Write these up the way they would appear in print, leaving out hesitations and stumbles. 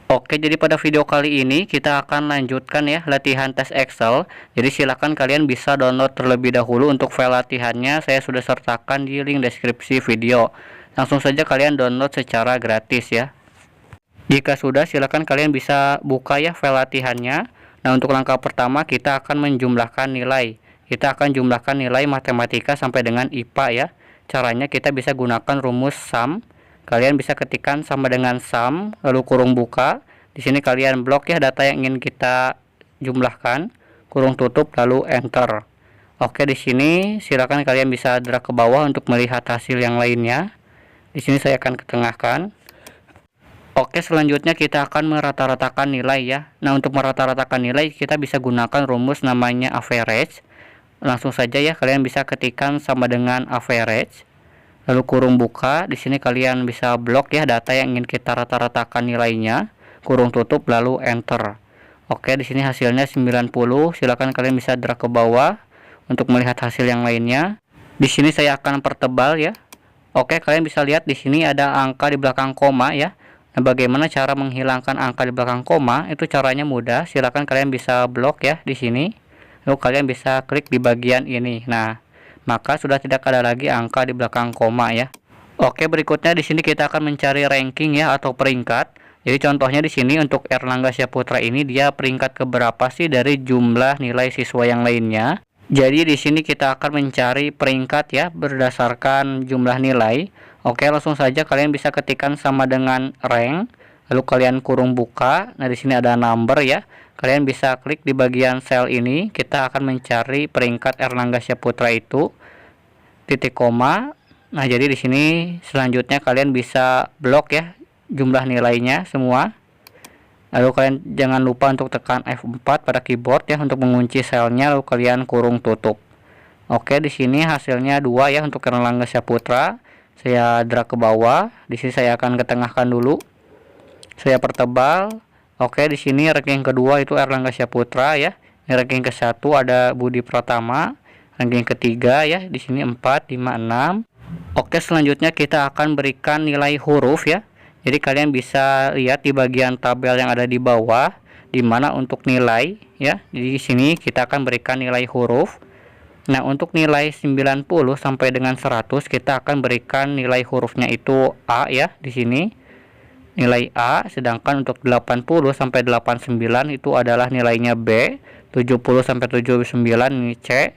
Oke, jadi pada video kali ini kita akan lanjutkan ya latihan tes Excel. Jadi silakan kalian bisa download terlebih dahulu untuk file latihannya. Saya sudah sertakan di link deskripsi video. Langsung saja kalian download secara gratis ya. Jika sudah, silakan kalian bisa buka ya file latihannya. Nah, untuk langkah pertama kita akan menjumlahkan nilai. Kita akan jumlahkan nilai matematika sampai dengan IPA ya. Caranya kita bisa gunakan rumus sum. Kalian bisa ketikkan sama dengan sum, lalu kurung buka. Di sini kalian blok ya data yang ingin kita jumlahkan, kurung tutup, lalu enter. Oke, di sini silakan kalian bisa drag ke bawah untuk melihat hasil yang lainnya. Di sini saya akan ketengahkan. Oke, selanjutnya kita akan merata-ratakan nilai ya. Nah, untuk merata-ratakan nilai kita bisa gunakan rumus namanya average. Langsung saja ya, kalian bisa ketikkan sama dengan average. Lalu kurung buka, di sini kalian bisa blok ya data yang ingin kita rata-ratakan nilainya, kurung tutup, lalu enter. Oke, di sini hasilnya 90. Silakan kalian bisa drag ke bawah untuk melihat hasil yang lainnya. Di sini saya akan pertebal ya. Oke, kalian bisa lihat di sini ada angka di belakang koma ya. Nah, bagaimana cara menghilangkan angka di belakang koma? Itu caranya mudah. Silakan kalian bisa blok ya di sini. Lalu kalian bisa klik di bagian ini. Nah, maka sudah tidak ada lagi angka di belakang koma ya. Oke, berikutnya di sini kita akan mencari ranking ya atau peringkat. Jadi contohnya di sini untuk Erlangga Syaputra ini dia peringkat keberapa sih dari jumlah nilai siswa yang lainnya. Jadi di sini kita akan mencari peringkat ya berdasarkan jumlah nilai. Oke, langsung saja kalian bisa ketikkan sama dengan rank, lalu kalian kurung buka. Nah, di sini ada number ya. Kalian bisa klik di bagian sel ini. Kita akan mencari peringkat Erlangga Syaputra itu titik koma. Nah, jadi di sini selanjutnya kalian bisa blok ya jumlah nilainya semua. Lalu kalian jangan lupa untuk tekan F4 pada keyboard ya untuk mengunci selnya, lalu kalian kurung tutup. Oke, di sini hasilnya 2 ya untuk Erlangga Syaputra. Saya drag ke bawah. Di sini saya akan ketengahkan dulu. Saya pertebal. Oke, di sini ranking kedua itu Erlangga Syaputra ya. Di ranking ke-1 ada Budi Pratama. Ranking ketiga ya, di sini 4, 5, 6. Oke, selanjutnya kita akan berikan nilai huruf ya. Jadi kalian bisa lihat di bagian tabel yang ada di bawah, di mana untuk nilai ya. Jadi di sini kita akan berikan nilai huruf. Nah, untuk nilai 90 sampai dengan 100 kita akan berikan nilai hurufnya itu A ya di sini. Nilai A, sedangkan untuk 80 sampai 89 itu adalah nilainya B, 70 sampai 79 ini C,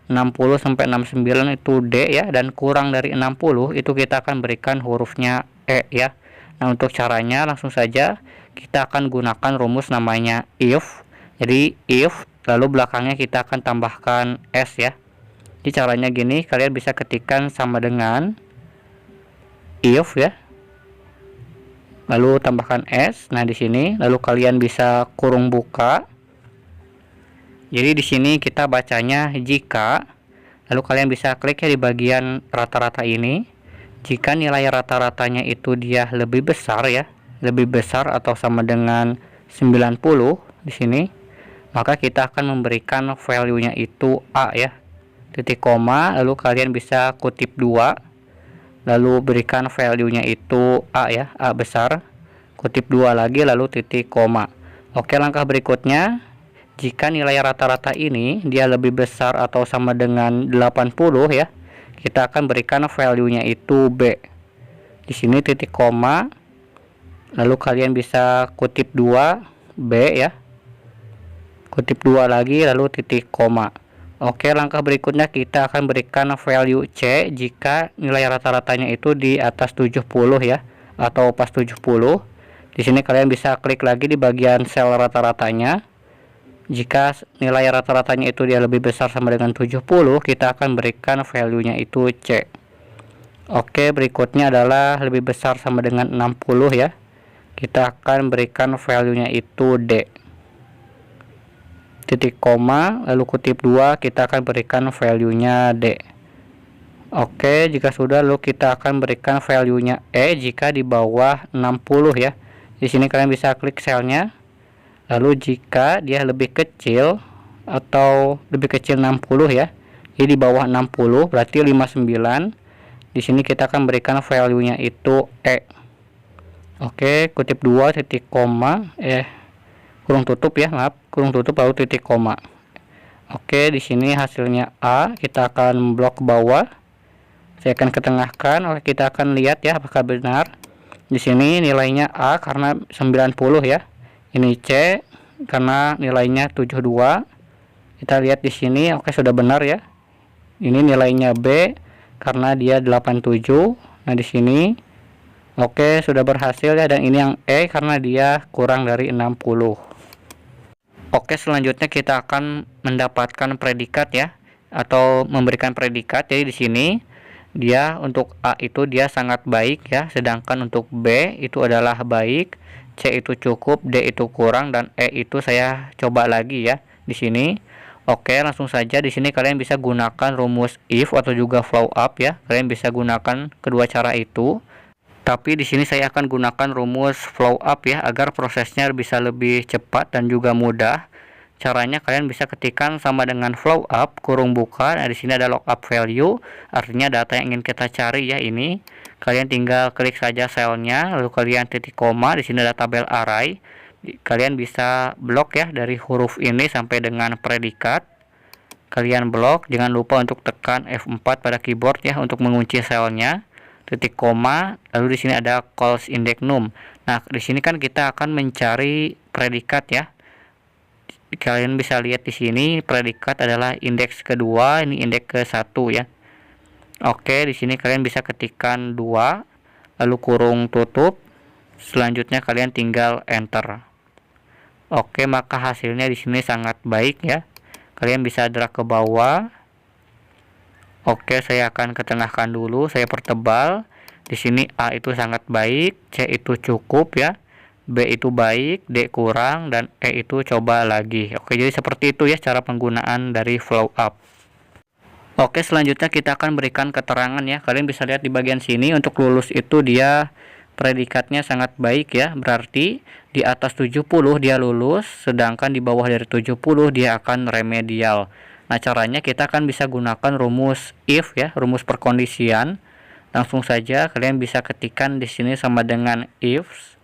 60 sampai 69 itu D ya, dan kurang dari 60 itu kita akan berikan hurufnya E ya. Nah, untuk caranya langsung saja kita akan gunakan rumus namanya if. Jadi if lalu belakangnya kita akan tambahkan S ya. Jadi caranya gini, kalian bisa ketikkan sama dengan if ya. Lalu tambahkan S. Nah, di sini lalu kalian bisa kurung buka. Jadi di sini kita bacanya jika. Lalu kalian bisa klik ya di bagian rata-rata ini. Jika nilai rata-ratanya itu dia lebih besar ya, lebih besar atau sama dengan 90 di sini, maka kita akan memberikan value-nya itu A ya. Titik koma, lalu kalian bisa kutip 2. Lalu berikan value-nya itu A ya, A besar, kutip 2 lagi, lalu titik koma. Oke, langkah berikutnya, jika nilai rata-rata ini dia lebih besar atau sama dengan 80 ya, kita akan berikan value-nya itu B. Di sini titik koma, lalu kalian bisa kutip 2 B ya, kutip 2 lagi, lalu titik koma. Oke, langkah berikutnya kita akan berikan value C jika nilai rata-ratanya itu di atas 70 ya, atau pas 70. Di sini kalian bisa klik lagi di bagian sel rata-ratanya. Jika nilai rata-ratanya itu dia lebih besar sama dengan 70, kita akan berikan value-nya itu C. Oke, berikutnya adalah lebih besar sama dengan 60 ya. Kita akan berikan value-nya itu D. Titik koma, lalu kutip 2, kita akan berikan value-nya D. Oke, jika sudah lalu kita akan berikan value-nya E jika di bawah 60 ya. Di sini kalian bisa klik selnya. Lalu jika dia lebih kecil atau lebih kecil 60 ya. Jadi di bawah 60 berarti 59. Di sini kita akan berikan value-nya itu E. Oke, kutip 2 titik koma, kurung tutup ya, maaf, kurung tutup lalu titik koma. Oke, di sini hasilnya A, kita akan blok ke bawah. Saya akan ketengahkan. Oke, kita akan lihat ya apakah benar. Di sini nilainya A karena 90 ya. Ini C karena nilainya 72. Kita lihat di sini, oke sudah benar ya. Ini nilainya B karena dia 87. Nah, di sini oke sudah berhasil ya, dan ini yang E karena dia kurang dari 60. Oke, selanjutnya kita akan mendapatkan predikat ya, atau memberikan predikat. Jadi di sini dia untuk A itu dia sangat baik ya, sedangkan untuk B itu adalah baik, C itu cukup, D itu kurang, dan E itu saya coba lagi ya di sini. Oke, langsung saja di sini kalian bisa gunakan rumus if atau juga flow up ya. Kalian bisa gunakan kedua cara itu. Tapi di sini saya akan gunakan rumus flow up ya, agar prosesnya bisa lebih cepat dan juga mudah. Caranya kalian bisa ketikkan sama dengan flow up kurung buka. Nah, di sini ada lookup value, artinya data yang ingin kita cari ya ini. Kalian tinggal klik saja selnya, lalu kalian titik koma. Di sini ada tabel array. Kalian bisa blok ya dari huruf ini sampai dengan predikat. Kalian blok, jangan lupa untuk tekan F4 pada keyboard ya untuk mengunci selnya. Titik koma, lalu di sini ada calls index num. Nah, di sini kan kita akan mencari predikat ya. Kalian bisa lihat di sini predikat adalah indeks kedua, ini indeks ke 1 ya. Oke, di sini kalian bisa ketikkan 2 lalu kurung tutup. Selanjutnya kalian tinggal enter. Oke, maka hasilnya di sini sangat baik ya. Kalian bisa drag ke bawah. Oke, saya akan ketengahkan dulu, saya pertebal. Di sini A itu sangat baik, C itu cukup ya, B itu baik, D kurang, dan E itu coba lagi. Oke, jadi seperti itu ya cara penggunaan dari flow up. Oke, selanjutnya kita akan berikan keterangan ya. Kalian bisa lihat di bagian sini, untuk lulus itu dia predikatnya sangat baik ya. Berarti di atas 70 dia lulus, sedangkan di bawah dari 70 dia akan remedial. Nah, caranya kita akan bisa gunakan rumus if ya, rumus perkondisian. Langsung saja kalian bisa ketikkan di sini sama dengan if.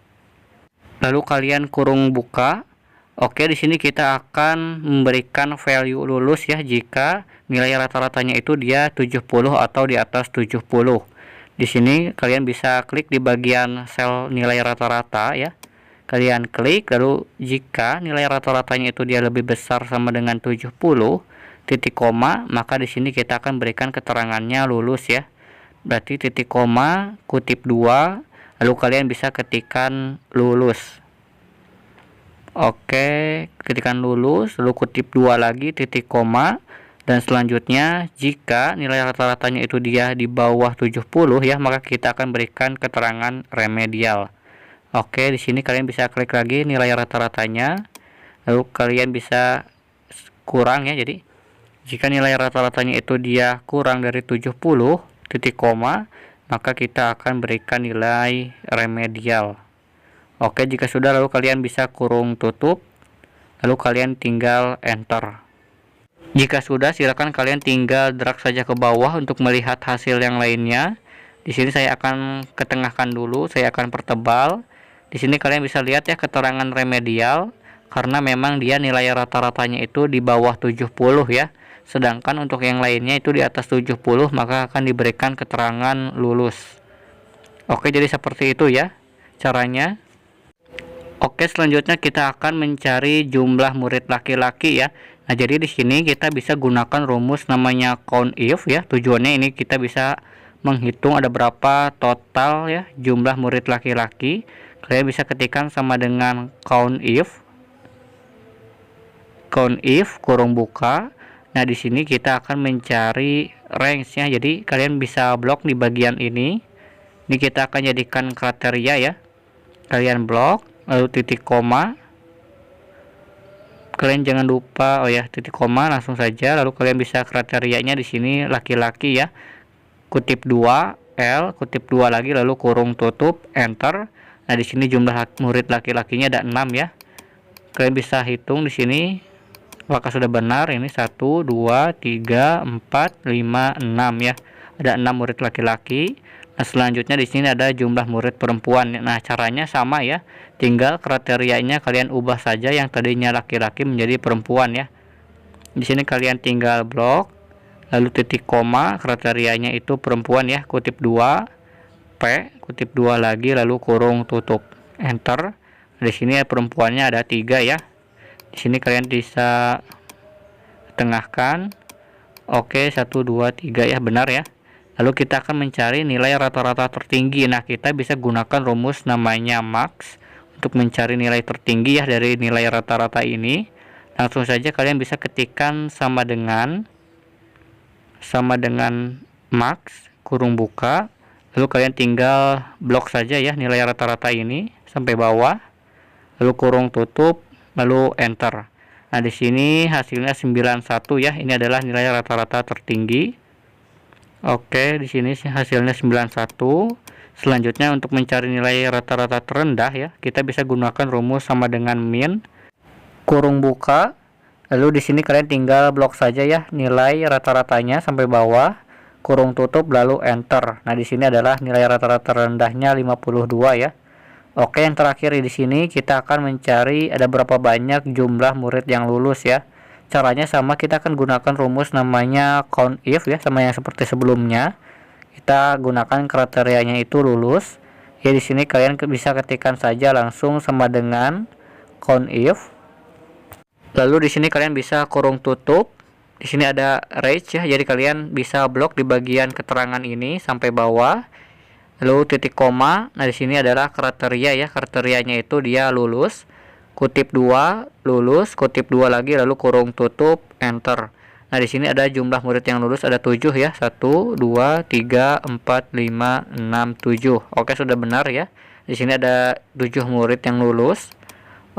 Lalu kalian kurung buka. Oke, di sini kita akan memberikan value lulus ya jika nilai rata-ratanya itu dia 70 atau di atas 70. Di sini kalian bisa klik di bagian sel nilai rata-rata ya. Kalian klik, lalu jika nilai rata-ratanya itu dia lebih besar sama dengan 70 titik koma, maka di sini kita akan berikan keterangannya lulus ya. Berarti titik koma kutip 2, lalu kalian bisa ketikkan lulus. Oke, ketikkan lulus, lalu kutip 2 lagi titik koma, dan selanjutnya jika nilai rata-ratanya itu dia di bawah 70 ya, maka kita akan berikan keterangan remedial. Oke, di sini kalian bisa klik lagi nilai rata-ratanya, lalu kalian bisa kurang ya. Jadi jika nilai rata-ratanya itu dia kurang dari 70 titik koma, maka kita akan berikan nilai remedial. Oke, jika sudah lalu kalian bisa kurung tutup, lalu kalian tinggal enter. Jika sudah, silakan kalian tinggal drag saja ke bawah untuk melihat hasil yang lainnya. Di sini saya akan ketengahkan dulu, saya akan pertebal. Di sini kalian bisa lihat ya keterangan remedial, karena memang dia nilai rata-ratanya itu di bawah 70 ya. Sedangkan untuk yang lainnya itu di atas 70, maka akan diberikan keterangan lulus. Oke, jadi seperti itu ya caranya. Oke, selanjutnya kita akan mencari jumlah murid laki-laki ya. Nah, jadi di sini kita bisa gunakan rumus namanya count if ya. Tujuannya ini kita bisa menghitung ada berapa total ya jumlah murid laki-laki. Kalian bisa ketikkan sama dengan count if kurung buka. Nah, di sini kita akan mencari range-nya. Jadi kalian bisa blok di bagian ini. Ini kita akan jadikan kriteria ya. Kalian blok, lalu titik koma. Kalian jangan lupa titik koma langsung saja, lalu kalian bisa kriterianya di sini laki-laki ya. Kutip 2 L, kutip 2 lagi, lalu kurung tutup, enter. Nah, di sini jumlah murid laki-lakinya ada 6 ya. Kalian bisa hitung di sini apakah sudah benar. Ini 1 2 3 4 5 6 ya. Ada 6 murid laki-laki. Nah, Nah, selanjutnya di sini ada jumlah murid perempuan. Nah, caranya sama ya. Tinggal kriterianya kalian ubah saja, yang tadinya laki-laki menjadi perempuan ya. Di sini kalian tinggal blok, lalu titik koma, kriterianya itu perempuan ya, kutip 2, P, kutip 2 lagi, lalu kurung tutup, enter. Di sini perempuannya ada 3 ya. Di sini kalian bisa tengahkan. Oke, 1 2 3 ya, benar ya. Lalu kita akan mencari nilai rata-rata tertinggi. Nah, kita bisa gunakan rumus namanya max untuk mencari nilai tertinggi ya dari nilai rata-rata ini. Langsung saja kalian bisa ketikkan sama dengan max kurung buka, lalu kalian tinggal blok saja ya nilai rata-rata ini sampai bawah, lalu kurung tutup, lalu enter. Nah, di sini hasilnya 91 ya. Ini adalah nilai rata-rata tertinggi. Oke, di sini hasilnya 91. Selanjutnya untuk mencari nilai rata-rata terendah ya, kita bisa gunakan rumus sama dengan min kurung buka. Lalu di sini kalian tinggal blok saja ya nilai rata-ratanya sampai bawah, kurung tutup, lalu enter. Nah, di sini adalah nilai rata-rata rendahnya 52 ya. Oke, yang terakhir di sini kita akan mencari ada berapa banyak jumlah murid yang lulus ya. Caranya sama, kita akan gunakan rumus namanya count if ya, sama yang seperti sebelumnya. Kita gunakan kriterianya itu lulus. Ya, di sini kalian bisa ketikkan saja langsung sama dengan count if. Lalu di sini kalian bisa kurung tutup. Di sini ada range ya, jadi kalian bisa blok di bagian keterangan ini sampai bawah. Lalu titik koma. Nah, di sini adalah kriteria ya. Kriterianya itu dia lulus. Kutip 2 lulus, kutip 2 lagi, lalu kurung tutup, enter. Nah, di sini ada jumlah murid yang lulus ada 7 ya. 1 2 3 4 5 6 7. Oke, sudah benar ya. Di sini ada 7 murid yang lulus.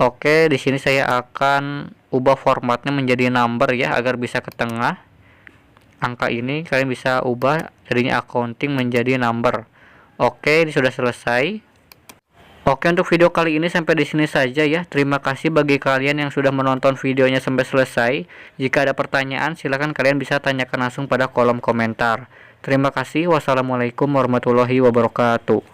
Oke, di sini saya akan ubah formatnya menjadi number ya agar bisa ke tengah. Angka ini kalian bisa ubah jadinya accounting menjadi number. Oke, ini sudah selesai. Oke, untuk video kali ini sampai di sini saja ya. Terima kasih bagi kalian yang sudah menonton videonya sampai selesai. Jika ada pertanyaan, silakan kalian bisa tanyakan langsung pada kolom komentar. Terima kasih. Wassalamualaikum warahmatullahi wabarakatuh.